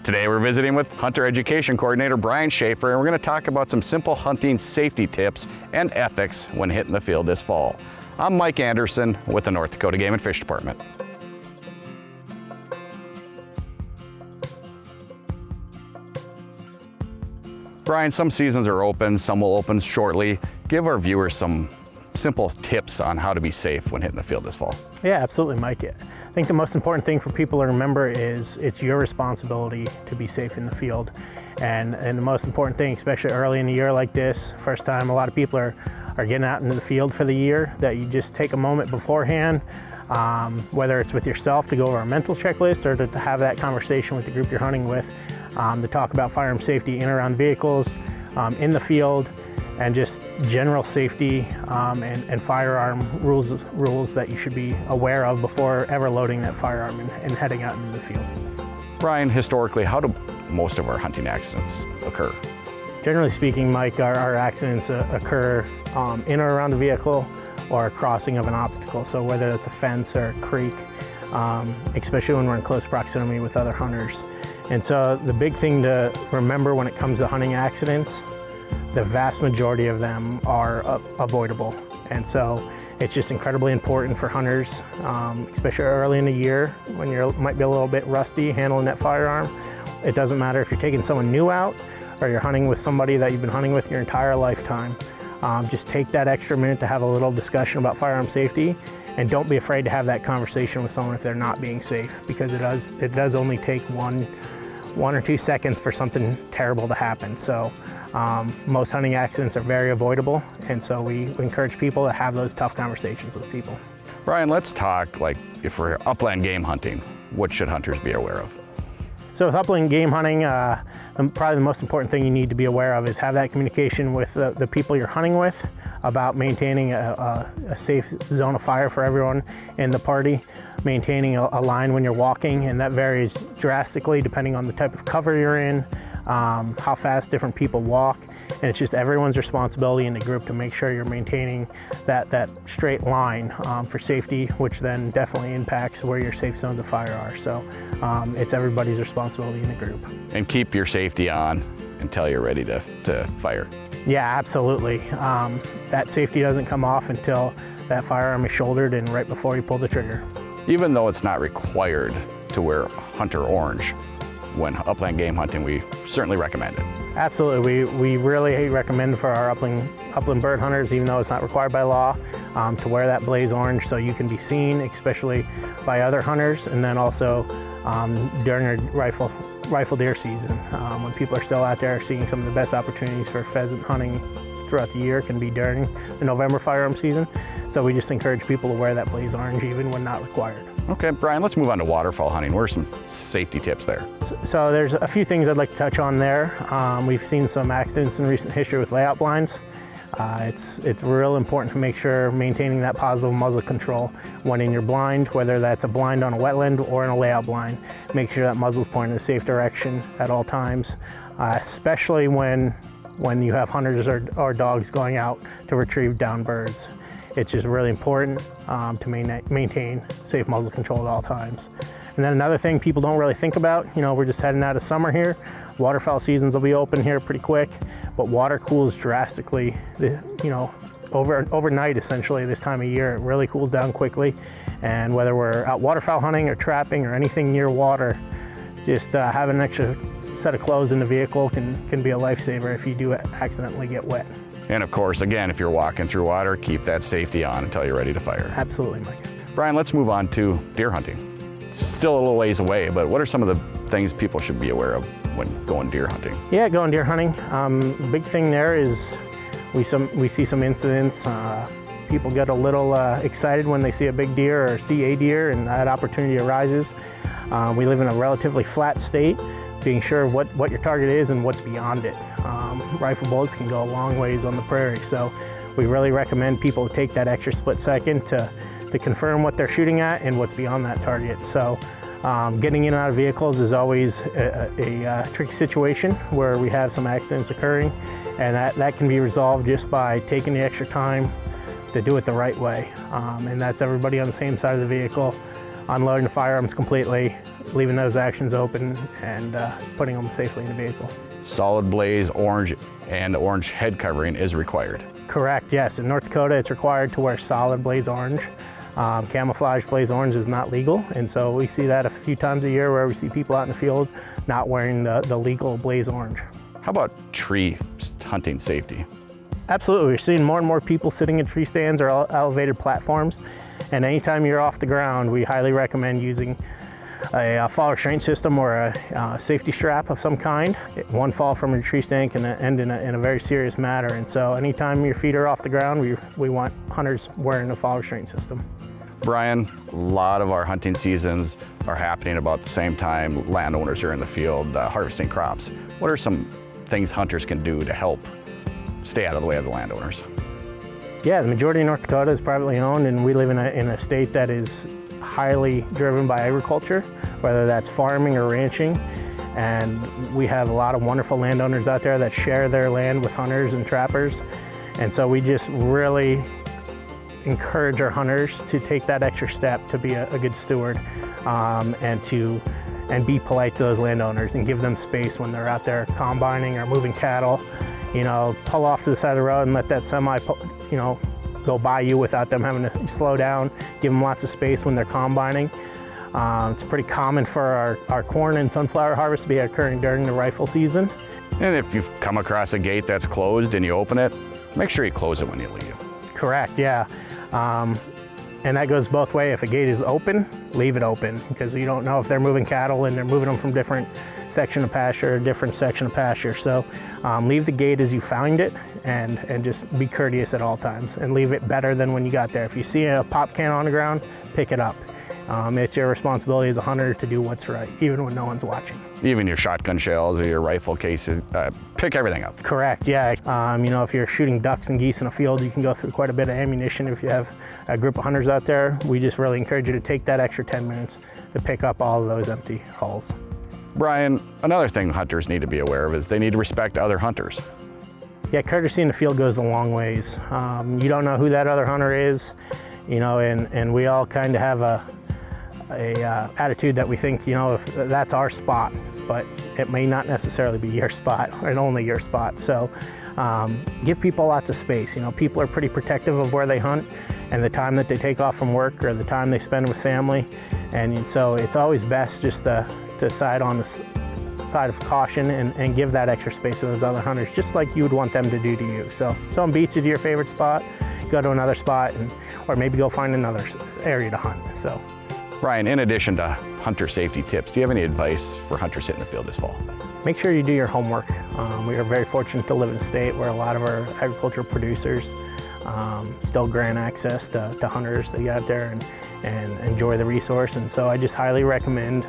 Today we're visiting with Hunter Education Coordinator Brian Schaffer, and we're going to talk about some simple hunting safety tips and ethics when hitting the field this fall. I'm Mike Anderson with the North Dakota Game and Fish Department. Brian, some seasons are open, some will open shortly. Give our viewers some simple tips on how to be safe when hitting the field this fall. Yeah, absolutely, Mike. I think the most important thing for people to remember is it's your responsibility to be safe in the field. And the most important thing, especially early in the year like this, first time a lot of people are getting out into the field for the year, that you just take a moment beforehand, whether it's with yourself to go over a mental checklist or to have that conversation with the group you're hunting with, to talk about firearm safety in and around vehicles, in the field, and just general safety and firearm rules that you should be aware of before ever loading that firearm and heading out into the field. Brian, historically, how do most of our hunting accidents occur? Generally speaking, Mike, our accidents occur in or around the vehicle or a crossing of an obstacle. So whether it's a fence or a creek, especially when we're in close proximity with other hunters. And so the big thing to remember when it comes to hunting accidents, the vast majority of them are avoidable. And so it's just incredibly important for hunters, especially early in the year when you might be a little bit rusty handling that firearm. It doesn't matter if you're taking someone new out or you're hunting with somebody that you've been hunting with your entire lifetime. Just take that extra minute to have a little discussion about firearm safety, and don't be afraid to have that conversation with someone if they're not being safe, because it does only take one or 2 seconds for something terrible to happen. So most hunting accidents are very avoidable, and so we encourage people to have those tough conversations with people. Brian, let's talk like if we're upland game hunting, what should hunters be aware of? So with upland game hunting, probably the most important thing you need to be aware of is have that communication with the people you're hunting with about maintaining a safe zone of fire for everyone in the party, maintaining a line when you're walking, and that varies drastically depending on the type of cover you're in, how fast different people walk, and it's just everyone's responsibility in the group to make sure you're maintaining that straight line for safety, which then definitely impacts where your safe zones of fire are. So it's everybody's responsibility in the group. And keep your safety on until you're ready to fire. Yeah, absolutely. That safety doesn't come off until that firearm is shouldered and right before you pull the trigger. Even though it's not required to wear hunter orange when upland game hunting, we certainly recommend it. Absolutely. We really recommend for our upland bird hunters, even though it's not required by law, to wear that blaze orange so you can be seen, especially by other hunters, and then also during our rifle deer season, when people are still out there seeing some of the best opportunities for pheasant hunting throughout the year can be during the November firearm season. So we just encourage people to wear that blaze orange even when not required. Okay, Brian, let's move on to waterfall hunting. What are some safety tips there? So there's a few things I'd like to touch on there. We've seen some accidents in recent history with layout blinds. It's real important to make sure maintaining that positive muzzle control when in your blind, whether that's a blind on a wetland or in a layout blind. Make sure that muzzle's pointing in a safe direction at all times, especially when you have hunters or dogs going out to retrieve downed birds. It's just really important to maintain safe muzzle control at all times. And then another thing people don't really think about, we're just heading out of summer here. Waterfowl seasons will be open here pretty quick, but water cools drastically, overnight essentially this time of year. It really cools down quickly. And whether we're out waterfowl hunting or trapping or anything near water, just having an extra set of clothes in the vehicle can be a lifesaver if you do accidentally get wet. And of course, again, if you're walking through water, keep that safety on until you're ready to fire. Absolutely, Mike. Brian, let's move on to deer hunting. Still a little ways away, but what are some of the things people should be aware of when going deer hunting? Yeah, going deer hunting. The big thing there is we see some incidents. People get a little excited when they see a big deer or see a deer, and that opportunity arises. We live in a relatively flat state, being sure what your target is and what's beyond it. Rifle bullets can go a long ways on the prairie, so we really recommend people take that extra split second to confirm what they're shooting at and what's beyond that target. So getting in and out of vehicles is always a tricky situation where we have some accidents occurring, and that can be resolved just by taking the extra time to do it the right way. And that's everybody on the same side of the vehicle, unloading the firearms completely, leaving those actions open and putting them safely in the vehicle. Solid blaze orange and orange head covering is required. Correct, yes. In North Dakota, it's required to wear solid blaze orange. Camouflage blaze orange is not legal, and so we see that a few times a year where we see people out in the field not wearing the legal blaze orange. How about tree hunting safety? Absolutely, we're seeing more and more people sitting in tree stands or elevated platforms, and anytime you're off the ground, we highly recommend using a fall restraint system or a safety strap of some kind. One fall from a tree stand can end in a very serious matter, and so anytime your feet are off the ground, we want hunters wearing a fall restraint system. Brian, a lot of our hunting seasons are happening about the same time landowners are in the field harvesting crops. What are some things hunters can do to help stay out of the way of the landowners? Yeah, the majority of North Dakota is privately owned, and we live in a state that is highly driven by agriculture, whether that's farming or ranching. And we have a lot of wonderful landowners out there that share their land with hunters and trappers. And so we just really encourage our hunters to take that extra step to be a good steward and be polite to those landowners and give them space when they're out there combining or moving cattle. You know, pull off to the side of the road and let that semi, go by you without them having to slow down. Give them lots of space when they're combining. It's pretty common for our corn and sunflower harvest to be occurring during the rifle season. And if you've come across a gate that's closed and you open it, make sure you close it when you leave. Correct, yeah. And that goes both ways. If a gate is open, leave it open, because you don't know if they're moving cattle and they're moving them from different section of pasture, different section of pasture. So leave the gate as you found it and just be courteous at all times and leave it better than when you got there. If you see a pop can on the ground, pick it up. It's your responsibility as a hunter to do what's right, even when no one's watching. Even your shotgun shells or your rifle cases, pick everything up. Correct, yeah. If you're shooting ducks and geese in a field, you can go through quite a bit of ammunition. If you have a group of hunters out there, we just really encourage you to take that extra 10 minutes to pick up all of those empty hulls. Brian, another thing hunters need to be aware of is they need to respect other hunters. Yeah, courtesy in the field goes a long ways. You don't know who that other hunter is, and we all kind of have a attitude that we think, if that's our spot, but it may not necessarily be your spot and only your spot. So give people lots of space. People are pretty protective of where they hunt and the time that they take off from work or the time they spend with family. And so it's always best just to side on the side of caution and give that extra space to those other hunters, just like you would want them to do to you. So someone beats you to your favorite spot, go to another spot, or maybe go find another area to hunt. So. Brian, in addition to hunter safety tips, do you have any advice for hunters hitting the field this fall? Make sure you do your homework. We are very fortunate to live in a state where a lot of our agricultural producers still grant access to hunters to get out there and enjoy the resource. And so I just highly recommend,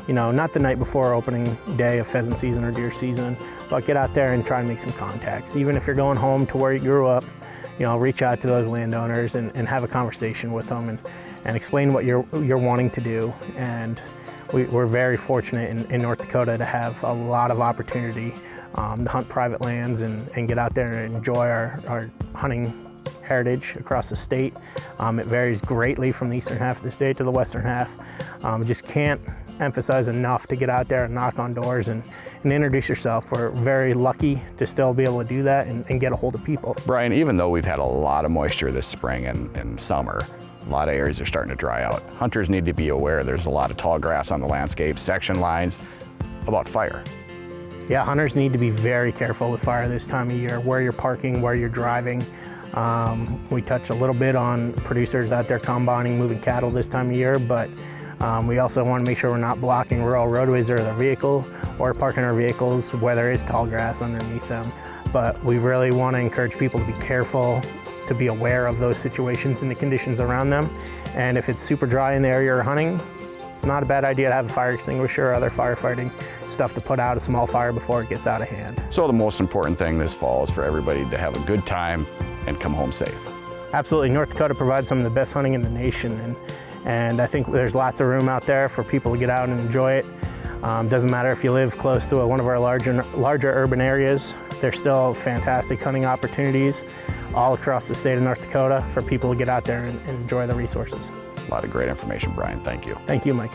not the night before opening day of pheasant season or deer season, but get out there and try and make some contacts. Even if you're going home to where you grew up, reach out to those landowners and have a conversation with them and explain what you're wanting to do. And we're very fortunate in North Dakota to have a lot of opportunity to hunt private lands and get out there and enjoy our hunting heritage across the state. It varies greatly from the eastern half of the state to the western half. Just can't emphasize enough to get out there and knock on doors and introduce yourself. We're very lucky to still be able to do that and get a hold of people. Brian, even though we've had a lot of moisture this spring and summer, a lot of areas are starting to dry out. Hunters need to be aware there's a lot of tall grass on the landscape, section lines, about fire. Yeah, hunters need to be very careful with fire this time of year, where you're parking, where you're driving. We touched a little bit on producers out there combining, moving cattle this time of year, but we also want to make sure we're not blocking rural roadways or their vehicle or parking our vehicles where there is tall grass underneath them. But we really want to encourage people to be careful, to be aware of those situations and the conditions around them. And if it's super dry in the area you're hunting, it's not a bad idea to have a fire extinguisher or other firefighting stuff to put out a small fire before it gets out of hand. So the most important thing this fall is for everybody to have a good time and come home safe. Absolutely. North Dakota provides some of the best hunting in the nation, and I think there's lots of room out there for people to get out and enjoy it. Doesn't matter if you live close to one of our larger urban areas, there's still fantastic hunting opportunities all across the state of North Dakota for people to get out there and enjoy the resources. A lot of great information, Brian. Thank you. Thank you, Mike.